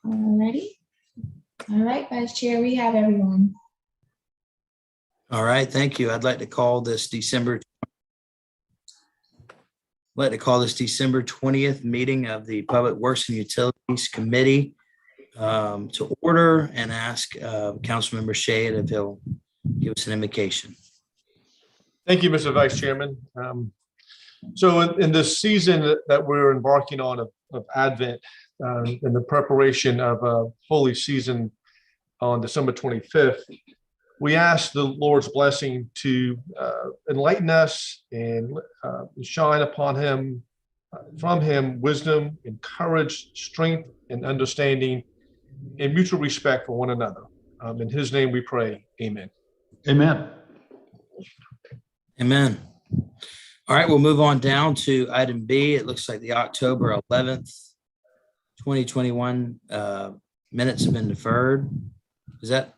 Alrighty. All right, Vice Chair, we have everyone. All right, thank you. I'd like to call this December 20th meeting of the Public Works and Utilities Committee to order, and ask Councilmember Shade if he'll give us an invocation. Thank you, Mr. Vice Chairman. So in this season that we're embarking on of Advent, in the preparation of a holy season on December 25th, we ask the Lord's blessing to enlighten us and shine upon from him wisdom and courage, strength and understanding, and mutual respect for one another. In his name we pray, amen. Amen. Amen. All right, we'll move on down to item B. It looks like the October 11th, 2021 minutes have been deferred. Is that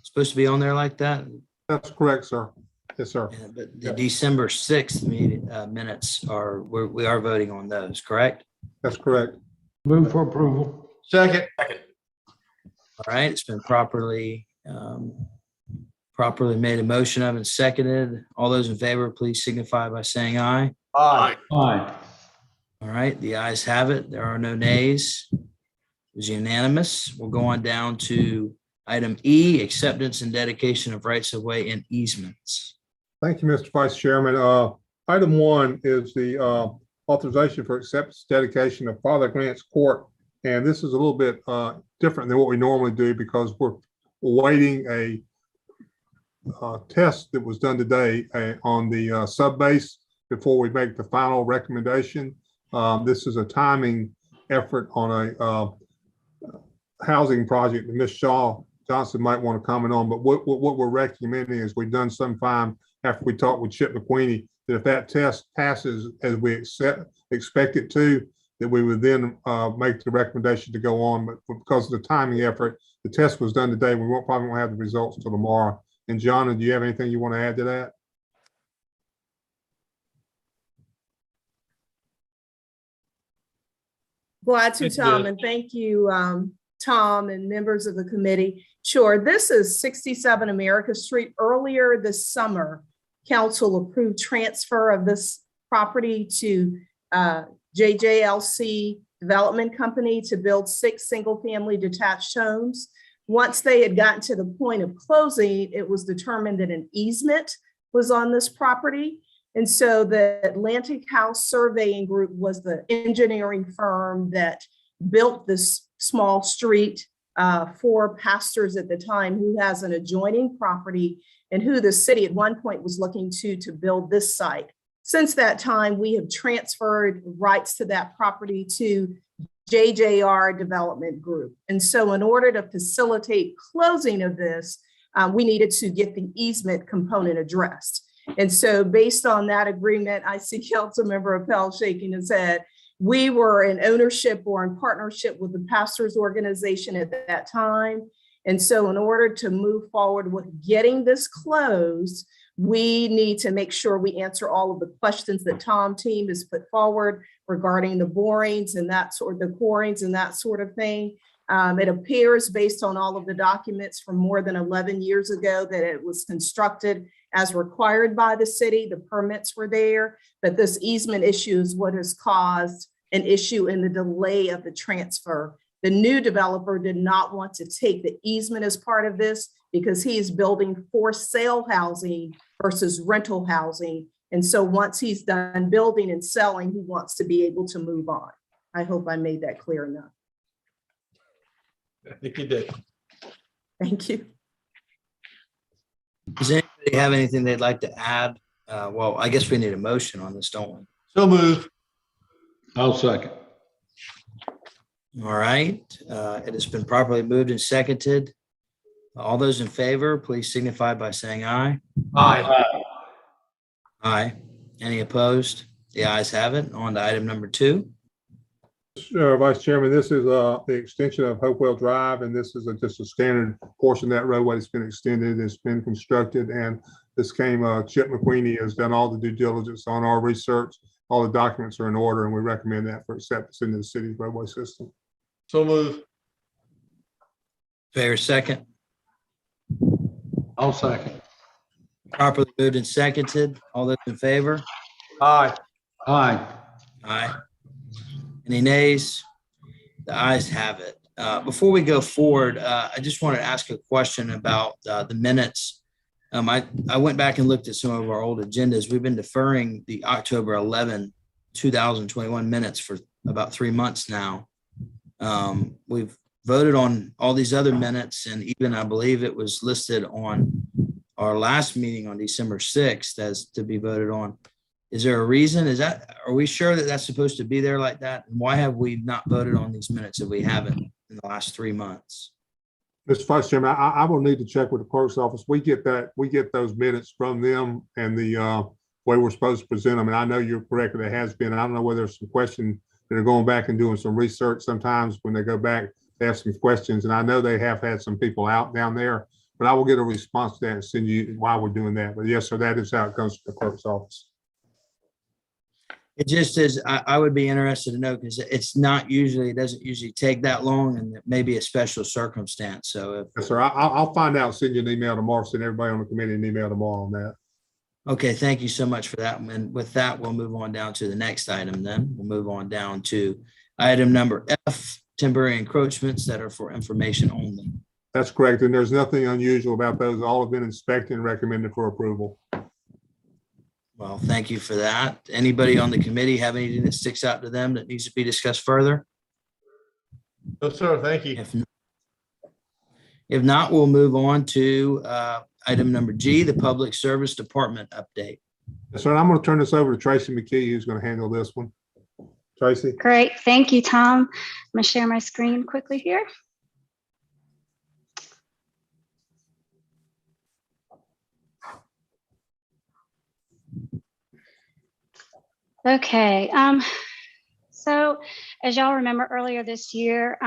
supposed to be on there like that? That's correct, sir. Yes, sir. Yeah, but the December 6th meeting minutes we are voting on those, correct? That's correct. Move for approval. Second. All right, it's been properly made a motion of and seconded. All those in favor, please signify by saying aye. Aye. Aye. All right, the ayes have it. There are no nays. It was unanimous. We'll go on down to item E, acceptance and dedication of rights of way and easements. Thank you, Mr. Vice Chairman. Item 1 is the authorization for acceptance dedication of Father Grant's Court. And this is a little bit different than what we normally do because we're awaiting a test that was done today on the sub base before we make the final recommendation. This is a timing effort on a housing project that Ms. Shaw Johnson might want to comment on, but what we're recommending is we've done some time after we talked with Chip McQueenie that if that test passes as we expect it to, that we would then make the recommendation to go on. But because of the timing effort, the test was done today. We probably won't have the results till tomorrow. And John, do you have anything you want to add to that? Glad to, Tom, and thank you, Tom and members of the committee. Sure, this is 67 America Street. Earlier this summer, council approved transfer of this property to JJLC Development Company to build 6 single-family detached homes. Once they had gotten to the point of closing, it was determined that an easement was on this property. And so the Atlantic House Surveying Group was the engineering firm that built this small street for pastors at the time who has an adjoining property and who the city at one point was looking to build this site. Since that time, we have transferred rights to that property to JJR Development Group. And so in order to facilitate closing of this, we needed to get the easement component addressed. And so based on that agreement, I see Councilmember Appel shaking his head. We were in ownership or in partnership with the pastors organization at that time. And so in order to move forward with getting this closed, we need to make sure we answer all of the questions that Tom team has put forward regarding the borings and that sort, the quarries and that sort of thing. It appears based on all of the documents from more than 11 years ago that it was constructed as required by the city. The permits were there, but this easement issue is what has caused an issue in the delay of the transfer. The new developer did not want to take the easement as part of this because he is building for sale housing versus rental housing. And so once he's done building and selling, he wants to be able to move on. I hope I made that clear enough. I think you did. Thank you. Does anybody have anything they'd like to add? Well, I guess we need a motion on this, don't we? So move. I'll second. All right, it has been properly moved and seconded. All those in favor, please signify by saying aye. Aye. Aye. Any opposed? The ayes have it. On to item number 2. Vice Chairman, this is the extension of Hopewell Drive, and this is just a standard portion of that roadway that's been extended. It's been constructed, and this came, Chip McQueenie has done all the due diligence on our research. All the documents are in order, and we recommend that for acceptance into the city's roadway system. So move. Fair second. I'll second. Properly moved and seconded. All those in favor? Aye. Aye. Aye. Any nays? The ayes have it. Before we go forward, I just want to ask a question about the minutes. I went back and looked at some of our old agendas. We've been deferring the October 11, 2021 minutes for about 3 months now. We've voted on all these other minutes, and even I believe it was listed on our last meeting on December 6th as to be voted on. Is there a reason? Are we sure that that's supposed to be there like that? And why have we not voted on these minutes if we haven't in the last 3 months? Mr. Vice Chairman, I will need to check with the clerk's office. We get those minutes from them and the way we're supposed to present them. And I know you're correct, there has been. I don't know whether there's some questions that are going back and doing some research. Sometimes when they go back, they have some questions. And I know they have had some people out down there, but I will get a response to that and send you why we're doing that. But yes, sir, that is how it goes to the clerk's office. It just is, I would be interested to know because it doesn't usually take that long, and it may be a special circumstance. So if, Yes, sir, I'll find out, send you an email tomorrow, send everybody on the committee an email tomorrow on that. okay, thank you so much for that. And with that, we'll move on down to the next item then. We'll move on down to item number F, temporary encroachments that are for information only. That's correct. And there's nothing unusual about those. All have been inspected and recommended for approval. Well, thank you for that. Anybody on the committee have anything that sticks out to them that needs to be discussed further? No, sir. Thank you. If not, we'll move on to item number G, the Public Service Department update. Yes, sir. I'm going to turn this over to Tracy McKee, who's going to handle this one. Tracy. Great. Thank you, Tom. I'm going to share my screen quickly here. Okay. So as y'all remember earlier this year,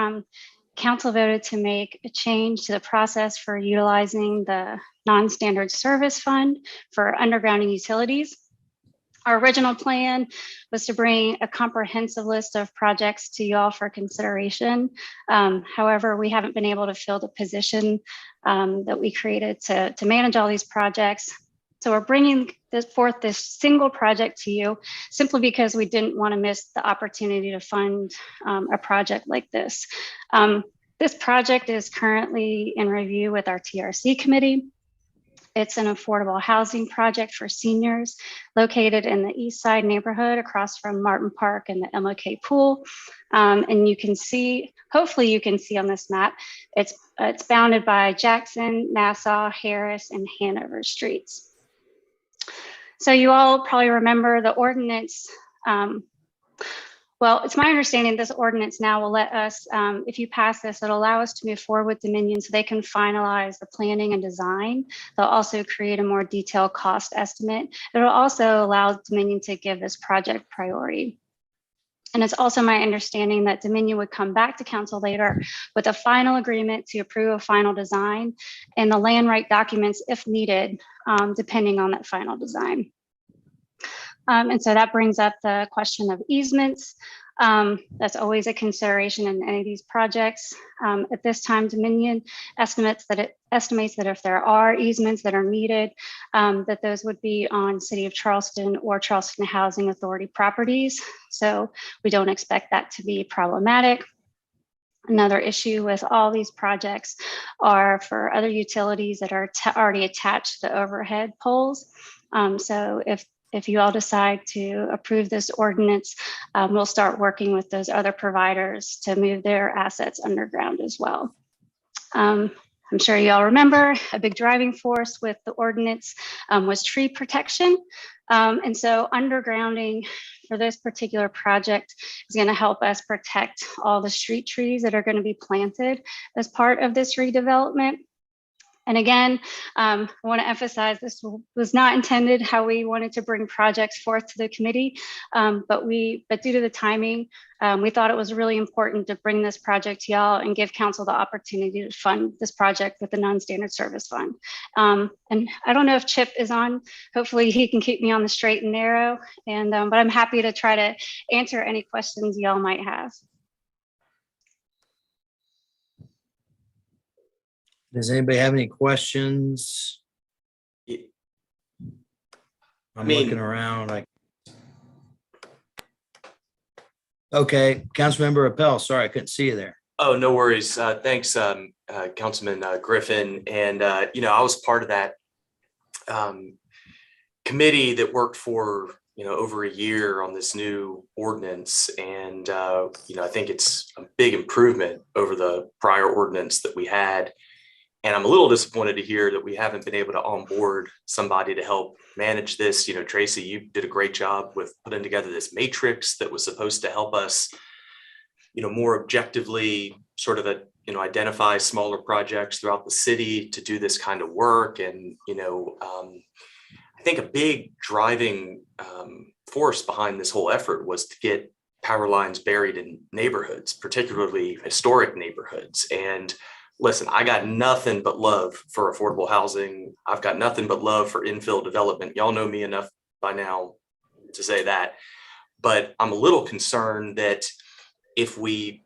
council voted to make a change to the process for utilizing the non-standard service fund for undergrounding utilities. Our original plan was to bring a comprehensive list of projects to y'all for consideration. However, we haven't been able to fill the position that we created to manage all these projects. So we're bringing this single project to you simply because we didn't want to miss the opportunity to fund a project like this. This project is currently in review with our TRC committee. It's an affordable housing project for seniors located in the East Side neighborhood across from Martin Park and the MLK pool. And you can see, hopefully you can see on this map, it's bounded by Jackson, Nassau, Harris, and Hanover streets. So you all probably remember the ordinance. Well, it's my understanding this ordinance now will let us, if you pass this, it'll allow us to move forward with Dominion so they can finalize the planning and design. They'll also create a more detailed cost estimate. It'll also allow Dominion to give this project priority. And it's also my understanding that Dominion would come back to council later with a final agreement to approve a final design and the land right documents if needed, depending on that final design. And so that brings up the question of easements. That's always a consideration in any of these projects. At this time, Dominion estimates that if there are easements that are needed, that those would be on City of Charleston or Charleston Housing Authority properties. So we don't expect that to be problematic. Another issue with all these projects are for other utilities that are already attached to the overhead poles. So if you all decide to approve this ordinance, we'll start working with those other providers to move their assets underground as well. I'm sure you all remember a big driving force with the ordinance was tree protection. And so undergrounding for this particular project is going to help us protect all the street trees that are going to be planted as part of this redevelopment. And again, I want to emphasize this was not intended how we wanted to bring projects forth to the committee, but due to the timing, we thought it was really important to bring this project to y'all and give council the opportunity to fund this project with the non-standard service fund. And I don't know if Chip is on. Hopefully he can keep me on the straight and narrow. And but I'm happy to try to answer any questions y'all might have. Does anybody have any questions? I'm looking around like. Okay, Councilmember Appel, sorry, I couldn't see you there. Oh, no worries. Thanks, Councilman Griffin. And, I was part of that committee that worked for, over a year on this new ordinance. And, I think it's a big improvement over the prior ordinance that we had. And I'm a little disappointed to hear that we haven't been able to onboard somebody to help manage this. Tracy, you did a great job with putting together this matrix that was supposed to help us, more objectively sort of identify smaller projects throughout the city to do this kind of work. And, I think a big driving force behind this whole effort was to get power lines buried in neighborhoods, particularly historic neighborhoods. And listen, I got nothing but love for affordable housing. I've got nothing but love for infill development. Y'all know me enough by now to say that. But I'm a little concerned that if we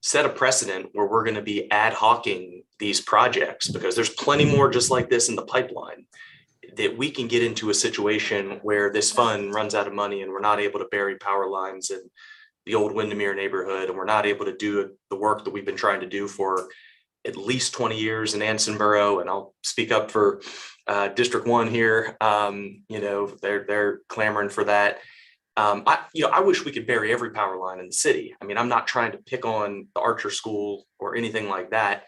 set a precedent where we're going to be ad hocing these projects, because there's plenty more just like this in the pipeline, that we can get into a situation where this fund runs out of money and we're not able to bury power lines in the old Windermere neighborhood, and we're not able to do the work that we've been trying to do for at least 20 years in Ansonboro. And I'll speak up for District 1 here. They're clamoring for that. I wish we could bury every power line in the city. I mean, I'm not trying to pick on the Archer School or anything like that,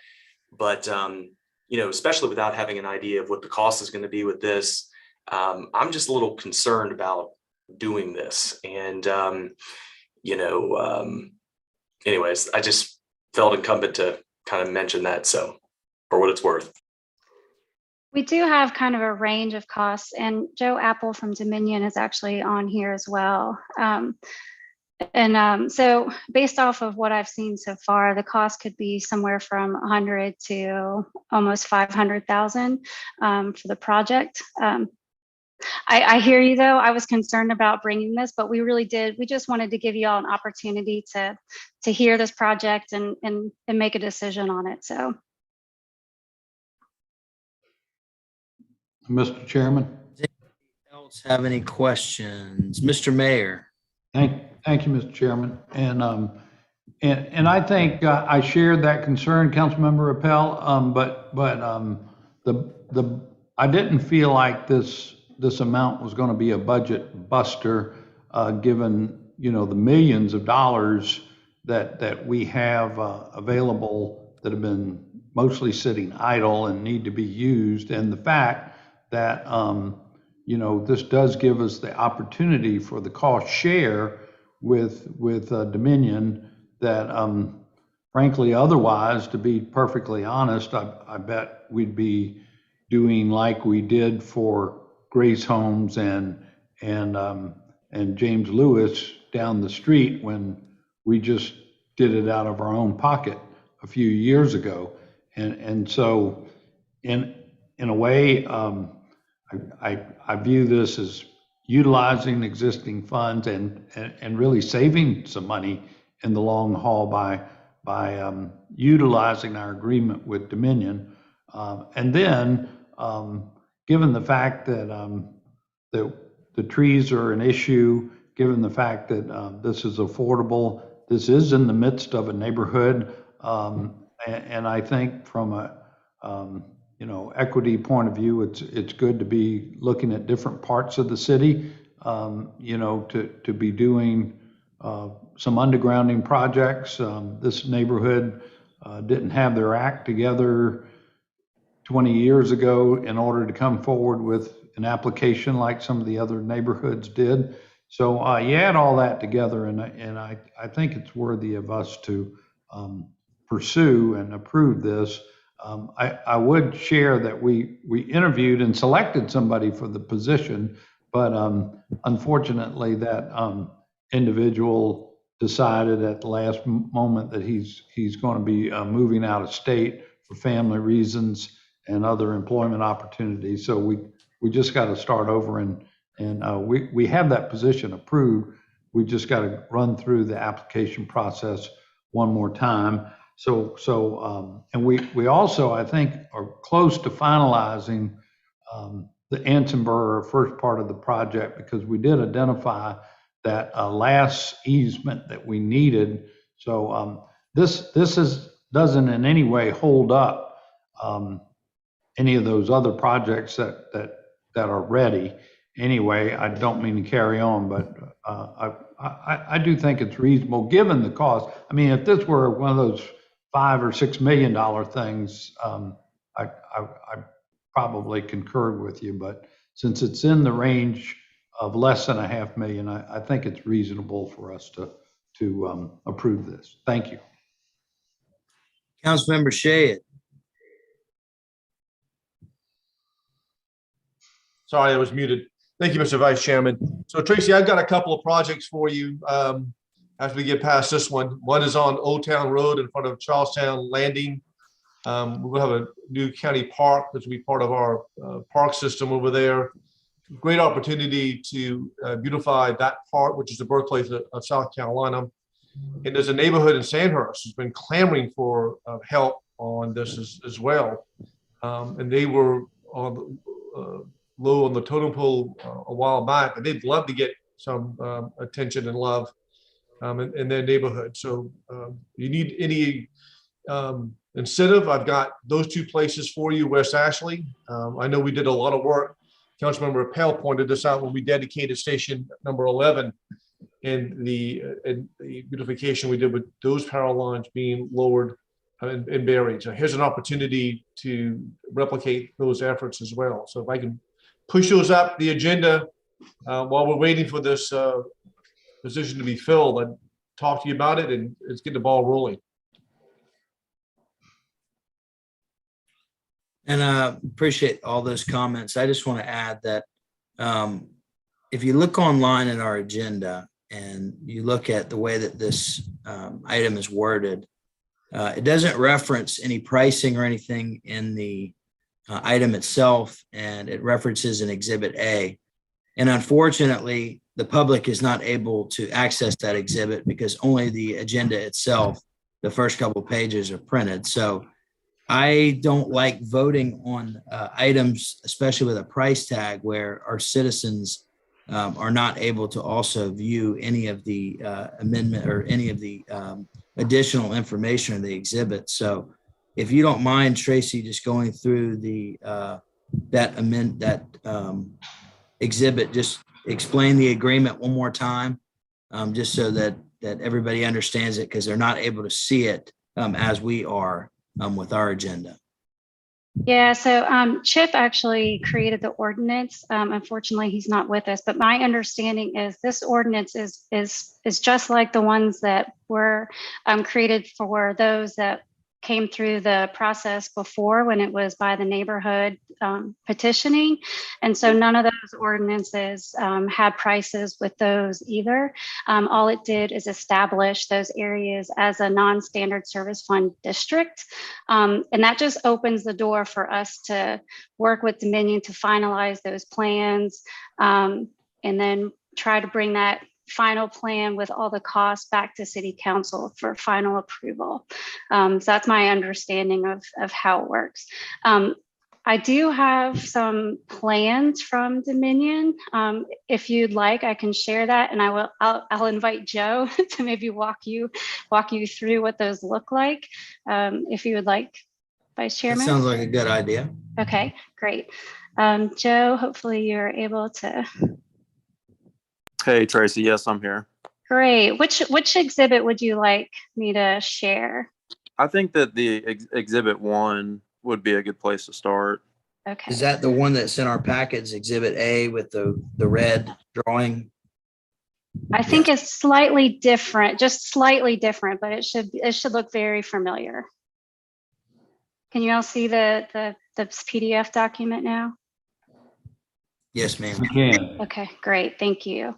but especially without having an idea of what the cost is going to be with this, I'm just a little concerned about doing this. And anyways, I just felt incumbent to kind of mention that, so for what it's worth. We do have kind of a range of costs, and Joe Apple from Dominion is actually on here as well. So based off of what I've seen so far, the cost could be somewhere from 100 to almost 500,000 for the project. I hear you though. I was concerned about bringing this, but we just wanted to give you all an opportunity to hear this project and make a decision on it. So. Mr. Chairman. Does anyone else have any questions? Mr. Mayor. Thank you, Mr. Chairman. And I think I shared that concern, Councilmember Appel, but I didn't feel like this amount was going to be a budget buster, given the millions of dollars that we have available that have been mostly sitting idle and need to be used, and the fact that this does give us the opportunity for the cost share with Dominion that frankly otherwise, to be perfectly honest, I bet we'd be doing like we did for Grace Homes and James Lewis down the street when we just did it out of our own pocket a few years ago. And so in a way, I view this as utilizing existing funds and really saving some money in the long haul by utilizing our agreement with Dominion. And then given the fact that the trees are an issue, given the fact that this is affordable, this is in the midst of a neighborhood, and I think from a equity point of view, it's good to be looking at different parts of the city, to be doing some undergrounding projects. This neighborhood didn't have their act together 20 years ago in order to come forward with an application like some of the other neighborhoods did. So you add all that together, and I think it's worthy of us to pursue and approve this. I would share that we interviewed and selected somebody for the position, but unfortunately that individual decided at the last moment that he's going to be moving out of state for family reasons and other employment opportunities. So we just got to start over, and we have that position approved. We just got to run through the application process one more time. And we also, I think, are close to finalizing the Ansonburg first part of the project, because we did identify that last easement that we needed. So this doesn't in any way hold up any of those other projects that are ready. Anyway, I don't mean to carry on, but I do think it's reasonable given the cost. I mean, if this were one of those $5 or $6 million things, I probably concurred with you, but since it's in the range of less than $500,000, I think it's reasonable for us to approve this. Thank you. Councilmember Shea. Sorry, I was muted. Thank you, Mr. Vice Chairman. So Tracy, I've got a couple of projects for you as we get past this one. One is on Old Town Road in front of Charlestown Landing. We'll have a new county park, which will be part of our park system over there. Great opportunity to beautify that part, which is the birthplace of South Carolina. And there's a neighborhood in Sandhurst who's been clamoring for help on this as well. And they were on low on the totem pole a while back, but they'd love to get some attention and love in their neighborhood. So you need any incentive, I've got those two places for you, West Ashley. I know we did a lot of work. Councilmember Pell pointed this out when we dedicated station number 11 and the beautification we did with those power lines being lowered and buried. So here's an opportunity to replicate those efforts as well. So if I can push those up the agenda while we're waiting for this position to be filled, I'd talk to you about it and let's get the ball rolling. And I appreciate all those comments. I just want to add that if you look online at our agenda and you look at the way that this item is worded, it doesn't reference any pricing or anything in the item itself, and it references an Exhibit A. And unfortunately, the public is not able to access that exhibit because only the agenda itself, the first couple pages, are printed. So I don't like voting on items, especially with a price tag, where our citizens are not able to also view any of the amendment or any of the additional information in the exhibit. So if you don't mind, Tracy, just going through that exhibit, just explain the agreement one more time, just so that everybody understands it, because they're not able to see it as we are with our agenda. Yeah, so Chip actually created the ordinance. Unfortunately, he's not with us, but my understanding is this ordinance is just like the ones that were created for those that came through the process before, when it was by the neighborhood petitioning. And so none of those ordinances had prices with those either. All it did is establish those areas as a non-standard service fund district. And that just opens the door for us to work with Dominion to finalize those plans, and then try to bring that final plan with all the costs back to City Council for final approval. So that's my understanding of how it works. I do have some plans from Dominion. If you'd like, I can share that, and I'll invite Joe to maybe walk you through what those look like, if you would like, Vice Chairman. That sounds like a good idea. Okay, great. Joe, hopefully you're able to. Hey, Tracy. Yes, I'm here. Great. Which exhibit would you like me to share? I think that the exhibit 1 would be a good place to start. Okay. Is that the one that's in our packets, Exhibit A, with the red drawing? I think it's slightly different, just slightly different, but it should look very familiar. Can you all see the PDF document now? Yes, ma'am. We can. Okay, great. Thank you.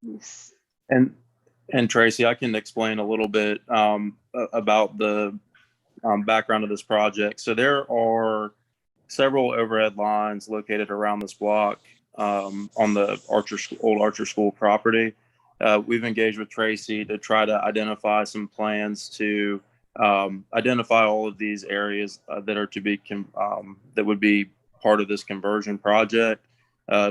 Yes. And Tracy, I can explain a little bit about the background of this project. So there are several overhead lines located around this block on the old Archer School property. we've engaged with Tracy to try to identify some plans to identify all of these areas that are to be that would be part of this conversion project.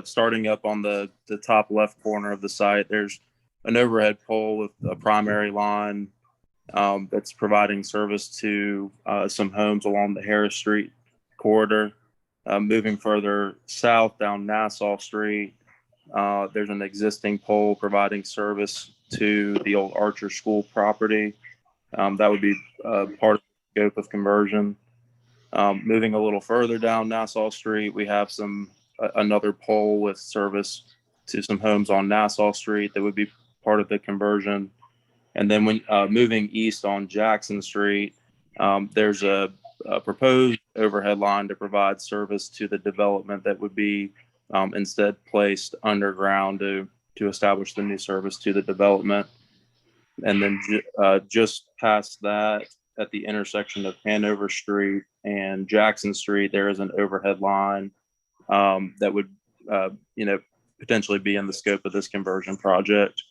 Starting up on the top left corner of the site, there's an overhead pole with a primary line that's providing service to some homes along the Harris Street corridor. Moving further south down Nassau Street, there's an existing pole providing service to the old Archer School property. That would be part of the scope of conversion. Moving a little further down Nassau Street, we have another pole with service to some homes on Nassau Street that would be part of the conversion. And then when moving east on Jackson Street, there's a proposed overhead line to provide service to the development that would be instead placed underground to establish the new service to the development. And then just past that, at the intersection of Hanover Street and Jackson Street, there is an overhead line that would, potentially be in the scope of this conversion project.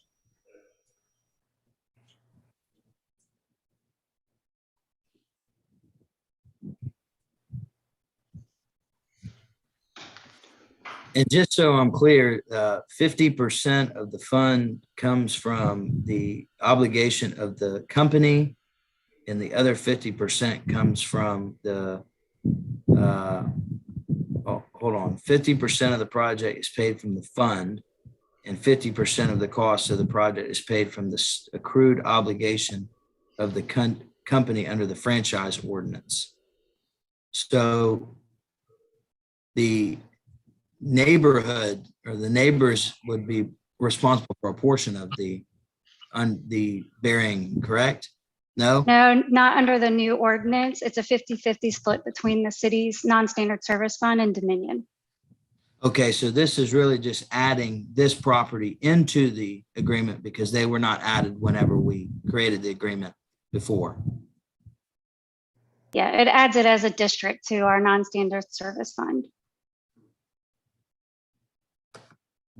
And just so I'm clear, 50% of the fund comes from the obligation of the company, and the other 50% comes from the, hold on, 50% of the project is paid from the fund, and 50% of the cost of the project is paid from the accrued obligation of the company under the franchise ordinance. So the neighborhood or the neighbors would be responsible for a portion of the bearing, correct? No? No, not under the new ordinance. It's a 50-50 split between the city's non-standard service fund and Dominion. Okay, so this is really just adding this property into the agreement because they were not added whenever we created the agreement before. Yeah, it adds it as a district to our non-standard service fund.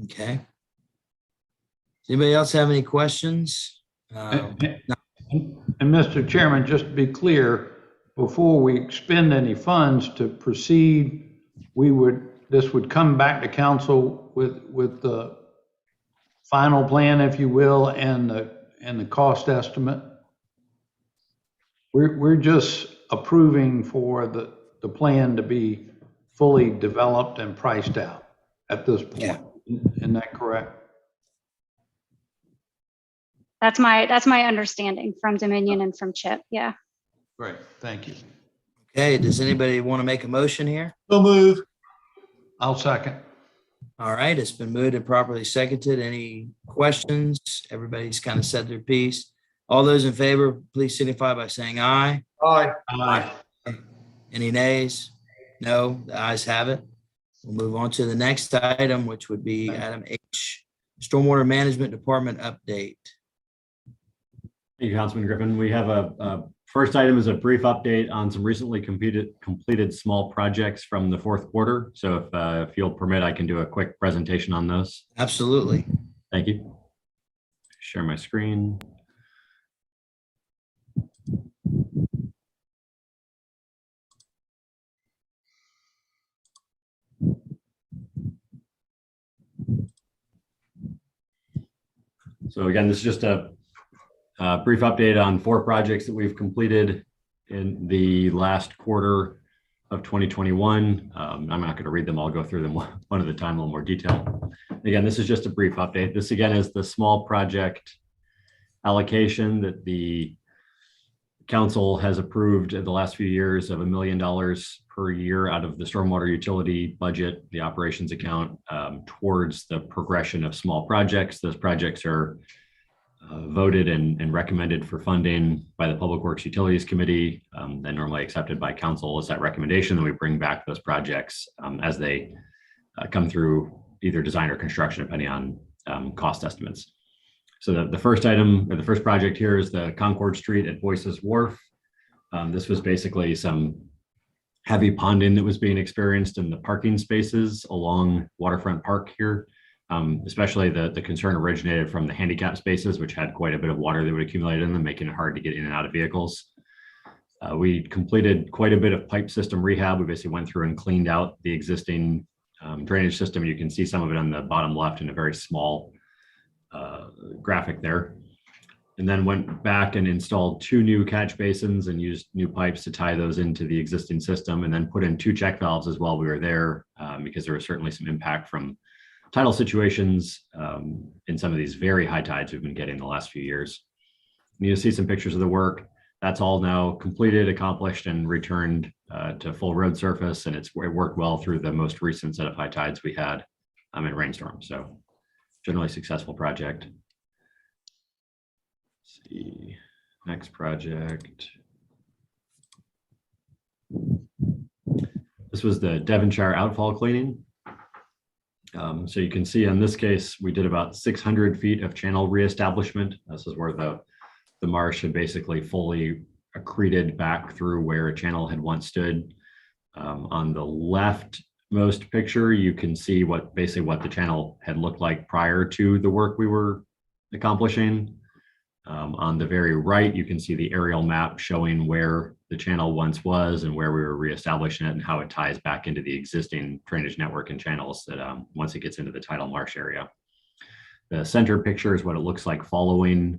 Okay. Does anybody else have any questions? And Mr. Chairman, just to be clear, before we expend any funds to proceed, this would come back to council with the final plan, if you will, and the cost estimate. We're just approving for the plan to be fully developed and priced out at this point. Yeah. Isn't that correct? That's my understanding from Dominion and from Chip. Yeah. Great, thank you. Okay, does anybody want to make a motion here? So move. I'll second. All right, it's been moved and properly seconded. Any questions? Everybody's kind of said their piece. All those in favor, please signify by saying aye. Aye. Aye. Any nays? No, the ayes have it. We'll move on to the next item, which would be item H, Stormwater Management Department update. Thank you, Councilman Griffin. We have a first item is a brief update on some recently completed small projects from the fourth quarter. So if you'll permit, I can do a quick presentation on those. Absolutely. Thank you. Share my screen. So again, this is just a brief update on 4 projects that we've completed in the last quarter of 2021. I'm not going to read them. I'll go through them one at a time, a little more detail. Again, this is just a brief update. This again is the small project allocation that the council has approved in the last few years of $1 million per year out of the stormwater utility budget, the operations account, towards the progression of small projects. Those projects are voted and recommended for funding by the Public Works Utilities Committee, then normally accepted by council as that recommendation. Then we bring back those projects as they come through either design or construction, depending on cost estimates. So the first item, or the first project here, is the Concord Street at Boyce's Wharf. This was basically some heavy ponding that was being experienced in the parking spaces along Waterfront Park here. Especially the concern originated from the handicap spaces, which had quite a bit of water that would accumulate in them, making it hard to get in and out of vehicles. We completed quite a bit of pipe system rehab. We basically went through and cleaned out the existing drainage system. You can see some of it on the bottom left in a very small graphic there. And then went back and installed 2 new catch basins and used new pipes to tie those into the existing system, and then put in 2 check valves as well. We were there because there was certainly some impact from tidal situations in some of these very high tides we've been getting the last few years. And you'll see some pictures of the work. That's all now completed, accomplished, and returned to full road surface. And it worked well through the most recent set of high tides we had in rainstorms. So generally successful project. Let's see, next project. This was the Devonshire outfall cleaning. So you can see in this case, we did about 600 feet of channel reestablishment. This is where the marsh had basically fully accreted back through where a channel had once stood. On the leftmost picture, you can see basically what the channel had looked like prior to the work we were accomplishing. On the very right, you can see the aerial map showing where the channel once was and where we were reestablishing it and how it ties back into the existing drainage network and channels that once it gets into the tidal marsh area. The center picture is what it looks like following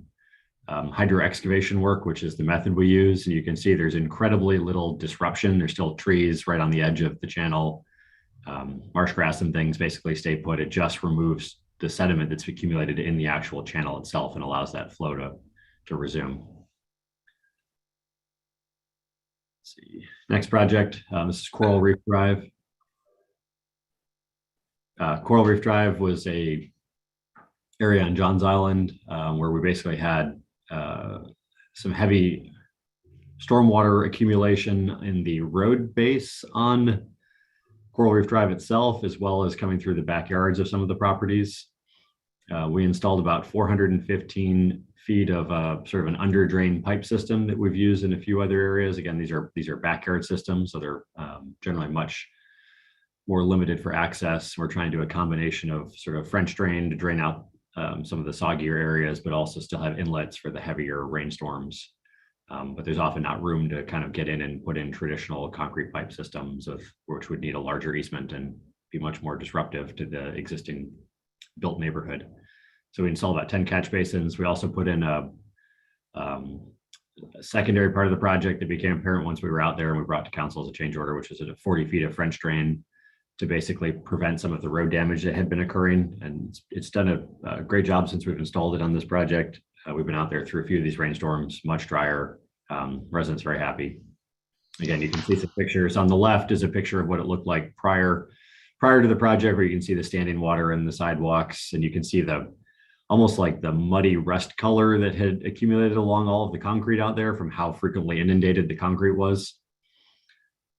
hydro excavation work, which is the method we use. And you can see there's incredibly little disruption. There's still trees right on the edge of the channel. Marsh grass and things basically stay put. It just removes the sediment that's accumulated in the actual channel itself and allows that flow to resume. Let's see. Next project, this is Coral Reef Drive. Coral Reef Drive was a area on Johns Island where we basically had some heavy stormwater accumulation in the road base on Coral Reef Drive itself, as well as coming through the backyards of some of the properties. We installed about 415 feet of sort of an under drain pipe system that we've used in a few other areas. Again, these are backyard systems, so they're generally much more limited for access. We're trying to do a combination of sort of French drain to drain out some of the soggier areas, but also still have inlets for the heavier rainstorms. But there's often not room to kind of get in and put in traditional concrete pipe systems, which would need a larger easement and be much more disruptive to the existing built neighborhood. So we installed about 10 catch basins. We also put in a secondary part of the project that became apparent once we were out there, and we brought to council as a change order, which is at 40 feet of French drain to basically prevent some of the road damage that had been occurring. And it's done a great job since we've installed it on this project. We've been out there through a few of these rainstorms, much drier. Residents very happy. Again, you can see some pictures. On the left is a picture of what it looked like prior to the project, where you can see the standing water in the sidewalks, and you can see almost like the muddy rust color that had accumulated along all of the concrete out there from how frequently inundated the concrete was.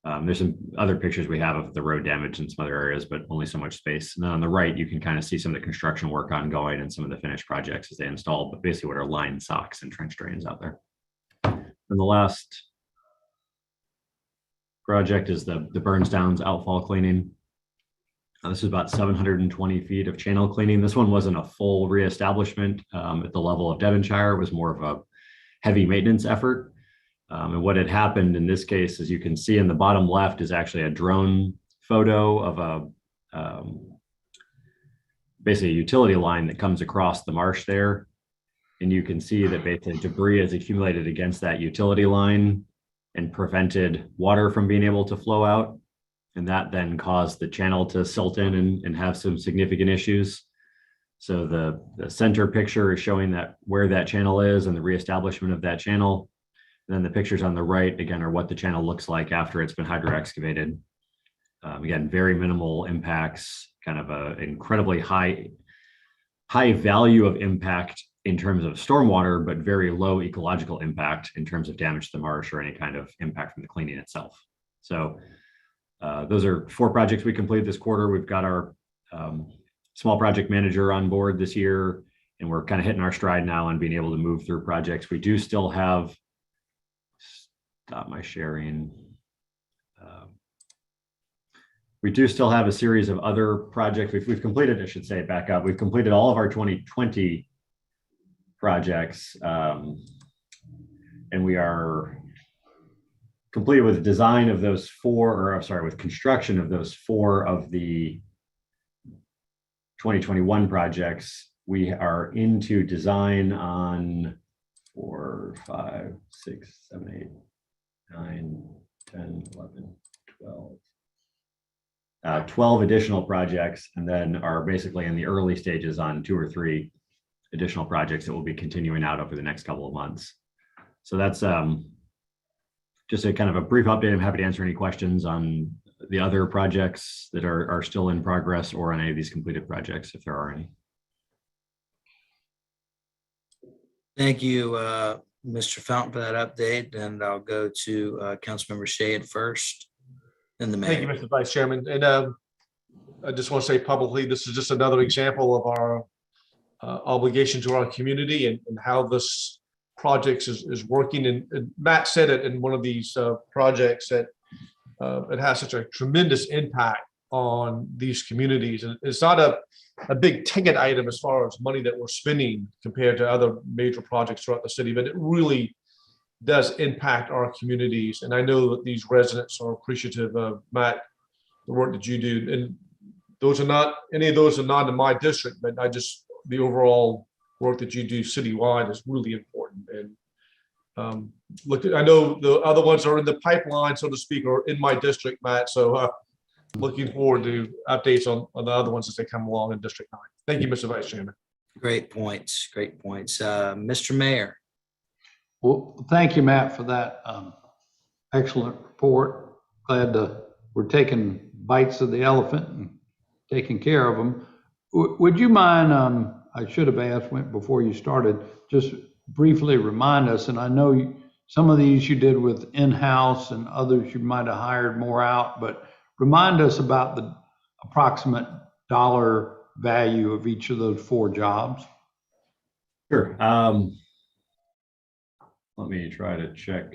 There's some other pictures we have of the road damage in some other areas, but only so much space. And then on the right, you can kind of see some of the construction work ongoing and some of the finished projects as they installed, but basically what are lined socks and trench drains out there. And the last project is the Burns Downs outfall cleaning. This is about 720 feet of channel cleaning. This one wasn't a full reestablishment at the level of Devonshire. It was more of a heavy maintenance effort. And what had happened in this case, as you can see in the bottom left, is actually a drone photo of basically a utility line that comes across the marsh there. And you can see that basically debris has accumulated against that utility line and prevented water from being able to flow out. And that then caused the channel to silt in and have some significant issues. So the center picture is showing where that channel is and the reestablishment of that channel. And then the pictures on the right, again, are what the channel looks like after it's been hydro excavated. Again, very minimal impacts, kind of an incredibly high value of impact in terms of stormwater, but very low ecological impact in terms of damage to the marsh or any kind of impact from the cleaning itself. So those are 4 projects we completed this quarter. We've got our small project manager on board this year, and we're kind of hitting our stride now on being able to move through projects. We do still have, stop my sharing. We do still have a series of other projects. We've completed, I should say, back up. We've completed all of our 2020 projects. And we are completed with design of those with construction of those 4 of the 2021 projects. We are into design on 4, 5, 6, 7, 8, 9, 10, 11, 12. 12 additional projects, and then are basically in the early stages on 2 or 3 additional projects that will be continuing out over the next couple of months. So that's just a kind of a brief update. I'm happy to answer any questions on the other projects that are still in progress or on any of these completed projects, if there are any. Thank you, Mr. Fountain, for that update. And I'll go to Councilmember Shade first. The Thank you, Mr. Vice Chairman. And I just want to say publicly, this is just another example of our obligation to our community and how this project is working. And Matt said it in one of these projects that it has such a tremendous impact on these communities. And it's not a big ticket item as far as money that we're spending compared to other major projects throughout the city, but it really does impact our communities. And I know that these residents are appreciative of, Matt, the work that you do. And any of those are not in my district, but the overall work that you do citywide is really important. And I know the other ones are in the pipeline, so to speak, or in my district, Matt. So looking forward to updates on the other ones as they come along in District 9. Thank you, Mr. Vice Chairman. Great points. Great points. Mr. Mayor. Well, thank you, Matt, for that excellent report. Glad we're taking bites of the elephant and taking care of them. Would you mind, I should have asked before you started, just briefly remind us, and I know some of these you did with in-house and others you might have hired more out, but remind us about the approximate dollar value of each of those 4 jobs. Sure. Let me try to check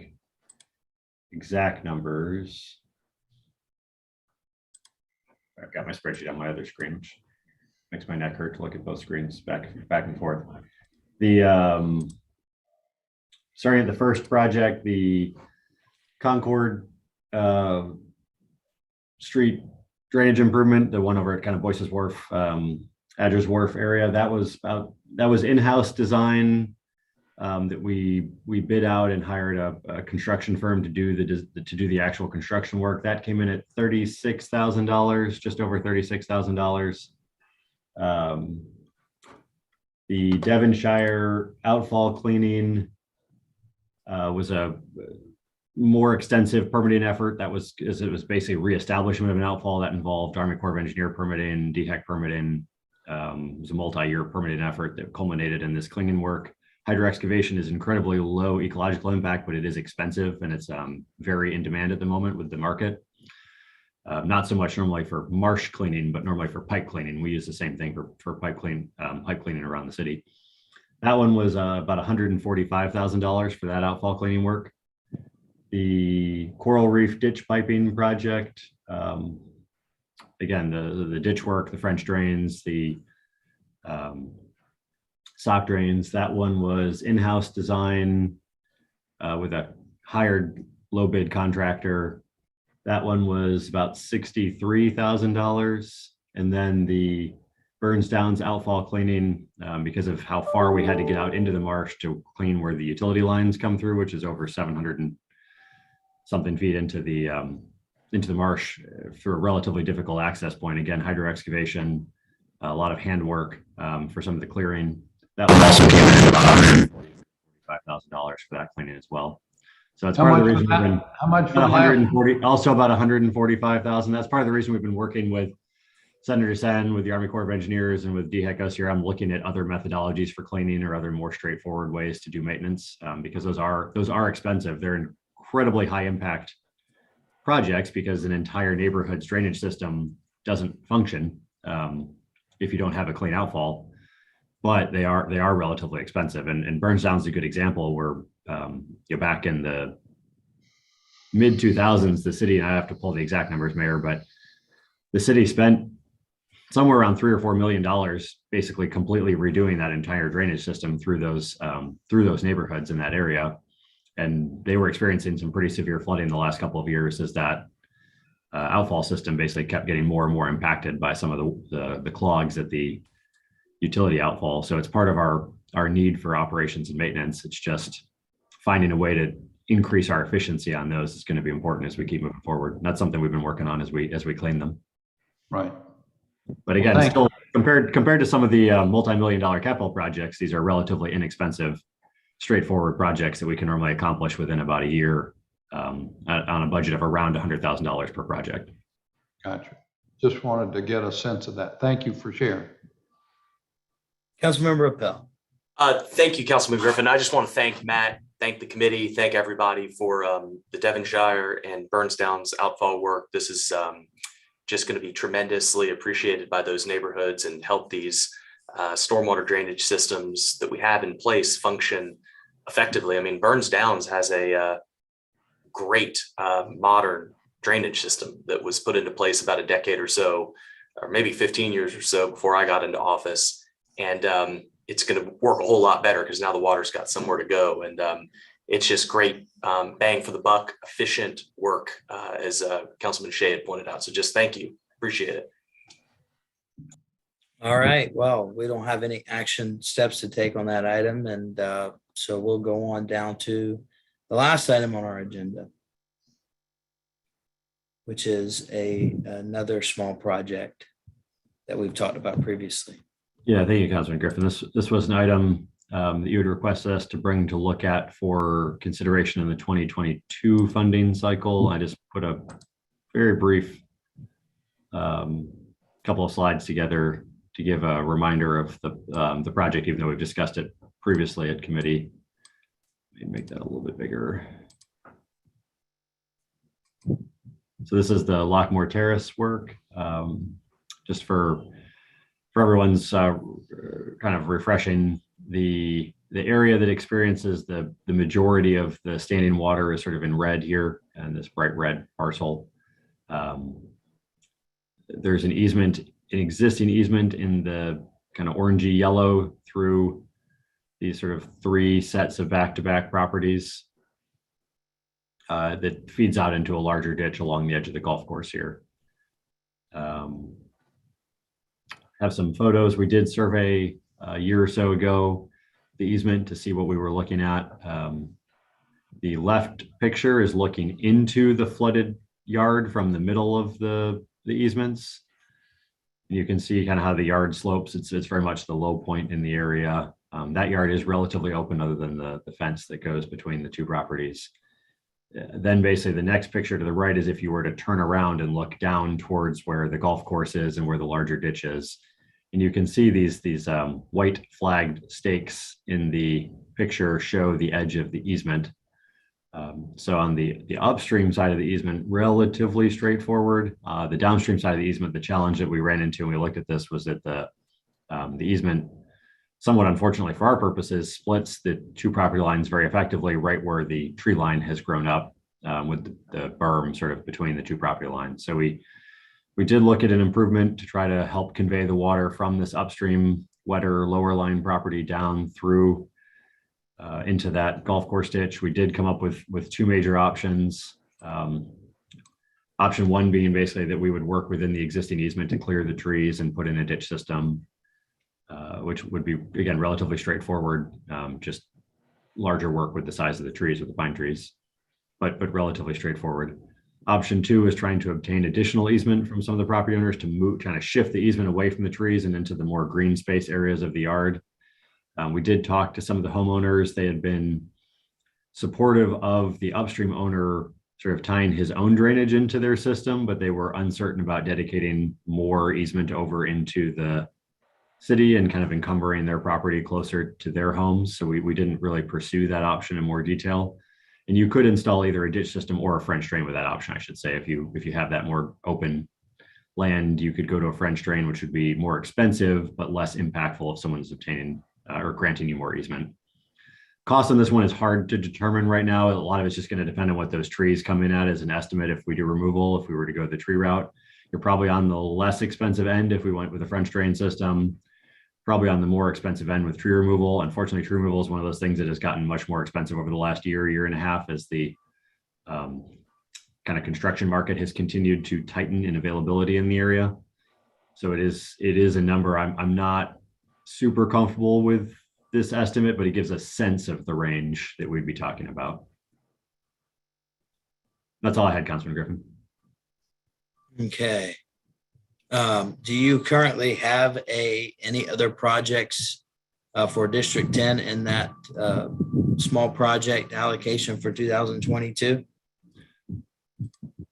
exact numbers. I've got my spreadsheet on my other screen, which makes my neck hurt to look at both screens back and forth. The starting at the first project, the Concord street drainage improvement, the one over at kind of Boyce's Wharf, Adger's Wharf area, that was in-house design. That we bid out and hired a construction firm to do the actual construction work. That came in at $36,000, just over $36,000. The Devonshire outfall cleaning was a more extensive permitting effort. It was basically reestablishment of an outfall that involved Army Corps of Engineer permitting, DHEC permitting. It was a multi-year permitting effort that culminated in this cleaning work. Hydro excavation is incredibly low ecological impact, but it is expensive and it's very in demand at the moment with the market. Not so much normally for marsh cleaning, but normally for pipe cleaning. We use the same thing for pipe cleaning around the city. That one was about $145,000 for that outfall cleaning work. The Coral Reef ditch piping project, again, the ditch work, the French drains, the sock drains, that one was in-house design with a hired low bid contractor. That one was about $63,000. And then the Burns Downs outfall cleaning, because of how far we had to get out into the marsh to clean where the utility lines come through, which is over 700 and something feet into the marsh through a relatively difficult access point. Again, hydro excavation, a lot of handwork for some of the clearing. That one also came in at about $145,000 for that cleaning as well. So that's part of the reason we've been how much for 140, also about 145,000. That's part of the reason we've been working with Senator Sen, with the Army Corps of Engineers, and with DHEC here. I'm looking at other methodologies for cleaning or other more straightforward ways to do maintenance, because those are expensive. They're incredibly high impact projects because an entire neighborhood's drainage system doesn't function if you don't have a clean outfall. But they are relatively expensive, and Burns Down's a good example where you're back in the mid 2000s, the city, and I have to pull the exact numbers, Mayor, but the city spent somewhere around $3 or $4 million, basically completely redoing that entire drainage system through those neighborhoods in that area. And they were experiencing some pretty severe flooding the last couple of years as that outfall system basically kept getting more and more impacted by some of the clogs at the utility outfall. So it's part of our need for operations and maintenance. It's just finding a way to increase our efficiency on those is going to be important as we keep moving forward. And that's something we've been working on as we clean them. Right. But again, Well, still compared to some of the multi-million-dollar capital projects, these are relatively inexpensive, straightforward projects that we can normally accomplish within about a year on a budget of around $100,000 per project. Gotcha. Just wanted to get a sense of that. Thank you for sharing. Councilmember Appel. Thank you, Councilman Griffin. I just want to thank Matt, thank the committee, thank everybody for the Devonshire and Burnstown's outfall work. This is just going to be tremendously appreciated by those neighborhoods and help these stormwater drainage systems that we have in place function effectively. I mean, Burns Downs has a great modern drainage system that was put into place about a decade or so, or maybe 15 years or so before I got into office. And it's going to work a whole lot better because now the water's got somewhere to go. And it's just great bang for the buck, efficient work, as Councilman Shea had pointed out. So just thank you. Appreciate it. All right. Well, we don't have any action steps to take on that item. And so we'll go on down to the last item on our agenda, which is another small project that we've talked about previously. Yeah, thank you, Councilman Griffin. This was an item that you would request us to bring to look at for consideration in the 2022 funding cycle. I just put a very brief couple of slides together to give a reminder of the project, even though we've discussed it previously at committee. Let me make that a little bit bigger. So this is the Lockmore Terrace work. Just for everyone's kind of refreshing, the area that experiences the majority of the standing water is sort of in red here, and this bright red parcel. There's an existing easement in the kind of orangey yellow through these sort of three sets of back-to-back properties that feeds out into a larger ditch along the edge of the golf course here. Have some photos. We did survey a year or so ago the easement to see what we were looking at. The left picture is looking into the flooded yard from the middle of the easements. You can see kind of how the yard slopes. It's very much the low point in the area. That yard is relatively open other than the fence that goes between the two properties. Then basically the next picture to the right is if you were to turn around and look down towards where the golf course is and where the larger ditch is. And you can see these white flagged stakes in the picture show the edge of the easement. So on the upstream side of the easement, relatively straightforward. The downstream side of the easement, the challenge that we ran into when we looked at this was that the easement, somewhat unfortunately for our purposes, splits the two property lines very effectively right where the tree line has grown up with the berm sort of between the two property lines. So we did look at an improvement to try to help convey the water from this upstream wetter lower line property down through into that golf course ditch. We did come up with two major options. Option one being basically that we would work within the existing easement to clear the trees and put in a ditch system, which would be, again, relatively straightforward, just larger work with the size of the trees, with the pine trees, but relatively straightforward. Option two is trying to obtain additional easement from some of the property owners to move, trying to shift the easement away from the trees and into the more green space areas of the yard. We did talk to some of the homeowners. They had been supportive of the upstream owner sort of tying his own drainage into their system, but they were uncertain about dedicating more easement over into the city and kind of encumbering their property closer to their homes. So we didn't really pursue that option in more detail. And you could install either a ditch system or a French drain with that option, I should say. If you have that more open land, you could go to a French drain, which would be more expensive, but less impactful if someone's obtaining or granting you more easement. Cost on this one is hard to determine right now. A lot of it's just going to depend on what those trees come in at as an estimate if we do removal, if we were to go the tree route. You're probably on the less expensive end if we went with a French drain system, probably on the more expensive end with tree removal. Unfortunately, tree removal is one of those things that has gotten much more expensive over the last year and a half as the kind of construction market has continued to tighten in availability in the area. So it is a number I'm not super comfortable with this estimate, but it gives a sense of the range that we'd be talking about. That's all I had, Councilman Griffin. Okay. Do you currently have any other projects for District 10 in that small project allocation for 2022?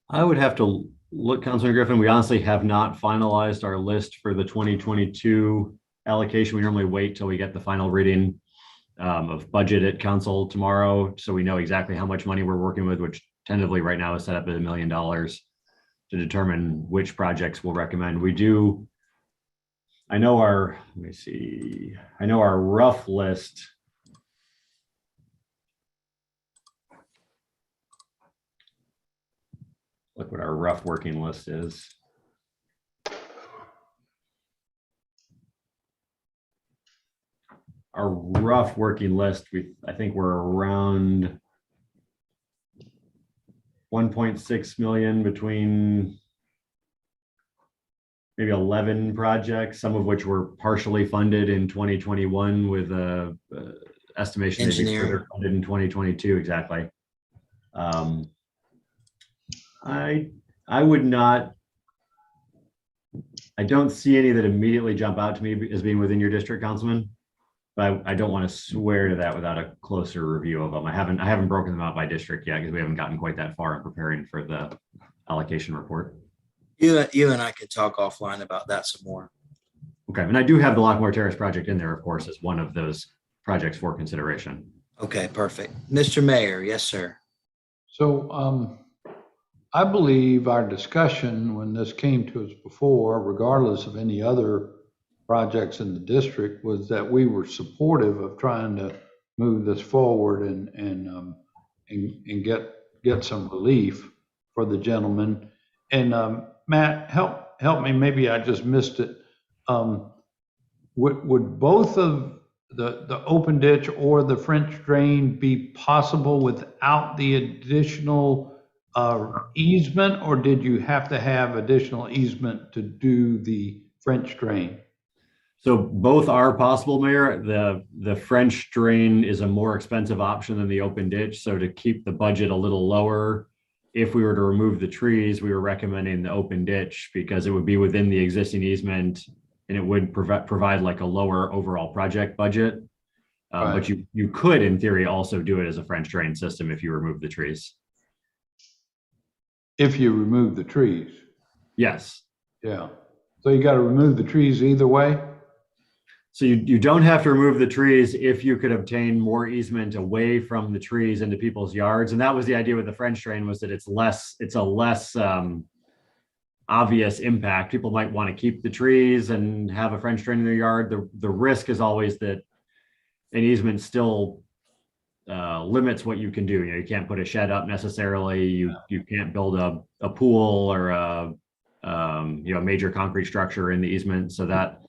I would have to look, Councilman Griffin. We honestly have not finalized our list for the 2022 allocation. We normally wait till we get the final reading of budget at council tomorrow, so we know exactly how much money we're working with, which tentatively right now is set up at $1 million to determine which projects we'll recommend. We do, I know our, let me see, I know our rough list. Look what our rough working list is. Our rough working list, I think we're around 1.6 million between maybe 11 projects, some of which were partially funded in 2021 with a estimation they'd be further funded in 2022. Exactly. I would not, I don't see any that immediately jump out to me as being within your district, Councilman, but I don't want to swear to that without a closer review of them. I haven't broken them out by district yet because we haven't gotten quite that far in preparing for the allocation report. You and I could talk offline about that some more. Okay, and I do have the Lockmore Terrace project in there, of course, as one of those projects for consideration. Okay, perfect. Mr. Mayor, yes, sir. So I believe our discussion when this came to us before, regardless of any other projects in the district, was that we were supportive of trying to move this forward and get some relief for the gentleman. And Matt, help me, maybe I just missed it. Would both of the open ditch or the French drain be possible without the additional easement, or did you have to have additional easement to do the French drain? So both are possible, Mayor. The French drain is a more expensive option than the open ditch. So to keep the budget a little lower, if we were to remove the trees, we were recommending the open ditch because it would be within the existing easement and it would provide like a lower overall project budget. Right. But you could, in theory, also do it as a French drain system if you remove the trees. If you remove the trees. Yes. Yeah. So you got to remove the trees either way? So you don't have to remove the trees if you could obtain more easement away from the trees into people's yards. And that was the idea with the French drain, was that it's a less obvious impact. People might want to keep the trees and have a French drain in their yard. The risk is always that an easement still limits what you can do. You can't put a shed up necessarily. You can't build a pool or a major concrete structure in the easement. So that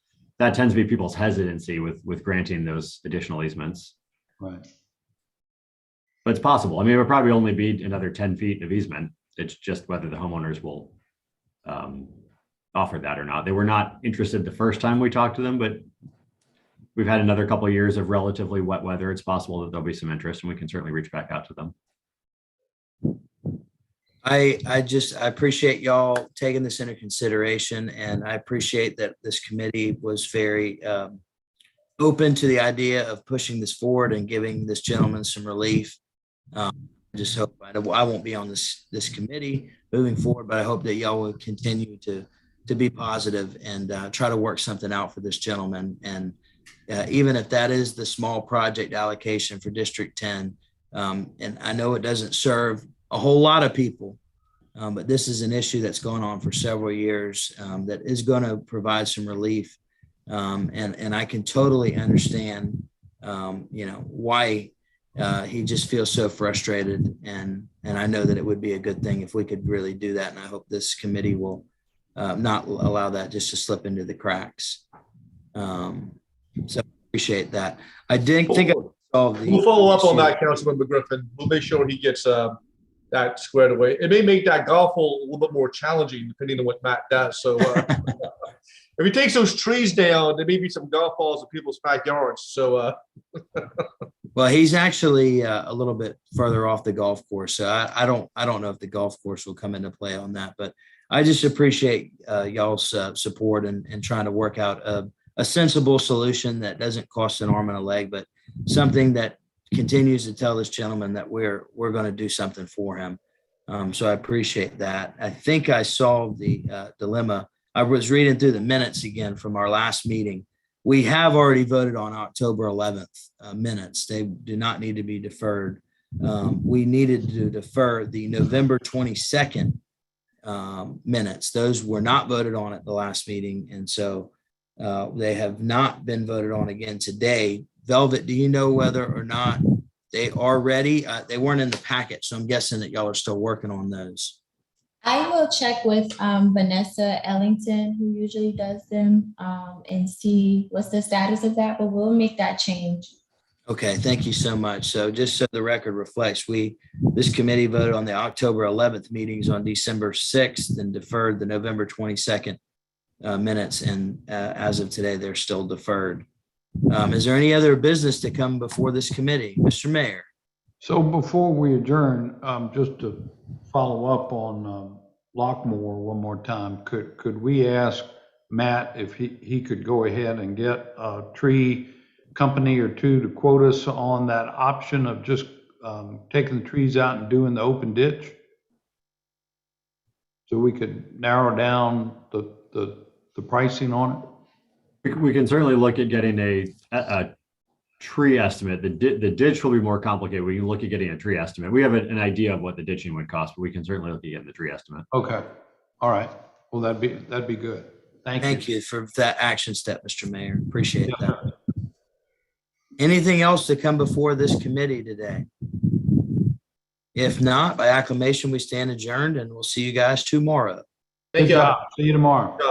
tends to be people's hesitancy with granting those additional easements. Right. But it's possible. I mean, it would probably only be another 10 feet of easement. It's just whether the homeowners will offer that or not. They were not interested the first time we talked to them, but we've had another couple of years of relatively wet weather. It's possible that there'll be some interest and we can certainly reach back out to them. I appreciate y'all taking this into consideration, and I appreciate that this committee was very open to the idea of pushing this forward and giving this gentleman some relief. I just hope I won't be on this committee moving forward, but I hope that y'all will continue to be positive and try to work something out for this gentleman. And even if that is the small project allocation for District 10, and I know it doesn't serve a whole lot of people, but this is an issue that's gone on for several years that is going to provide some relief. And I can totally understand, why he just feels so frustrated. And I know that it would be a good thing if we could really do that. And I hope this committee will not allow that just to slip into the cracks. So appreciate that. I didn't think I solved the. We'll follow up on issue. that, Councilmember Griffin. We'll make sure he gets that squared away. It may make that golf hole a little bit more challenging depending on what Matt does. So if he takes those trees down, there may be some golf balls in people's backyards. So Well, he's actually a little bit further off the golf course, so I don't know if the golf course will come into play on that. But I just appreciate y'all's support and trying to work out a sensible solution that doesn't cost an arm and a leg, but something that continues to tell this gentleman that we're going to do something for him. So I appreciate that. I think I solved the dilemma. I was reading through the minutes again from our last meeting. We have already voted on October 11th minutes. They do not need to be deferred. We needed to defer the November 22nd minutes. Those were not voted on at the last meeting. And so they have not been voted on again today. Velvet, do you know whether or not they are ready? They weren't in the packet, so I'm guessing that y'all are still working on those. I will check with Vanessa Ellington, who usually does them, and see what's the status of that, but we'll make that change. Okay, thank you so much. So just so the record reflects, this committee voted on the October 11th meetings on December 6th and deferred the November 22nd minutes. And as of today, they're still deferred. Is there any other business to come before this committee? Mr. Mayor? So before we adjourn, just to follow up on Lockmore one more time, could we ask Matt if he could go ahead and get a tree company or two to quote us on that option of just taking the trees out and doing the open ditch? So we could narrow down the pricing on it? We can certainly look at getting a tree estimate. The ditch will be more complicated. We can look at getting a tree estimate. We have an idea of what the ditching would cost, but we can certainly look at getting the tree estimate. Okay. All right. Well, that'd be good. Thank you for that action step, Mr. Mayor. Appreciate that. Anything else to come before this committee today? If not, by acclamation, we stand adjourned, and we'll see you guys tomorrow. thank Good you. job. See you tomorrow.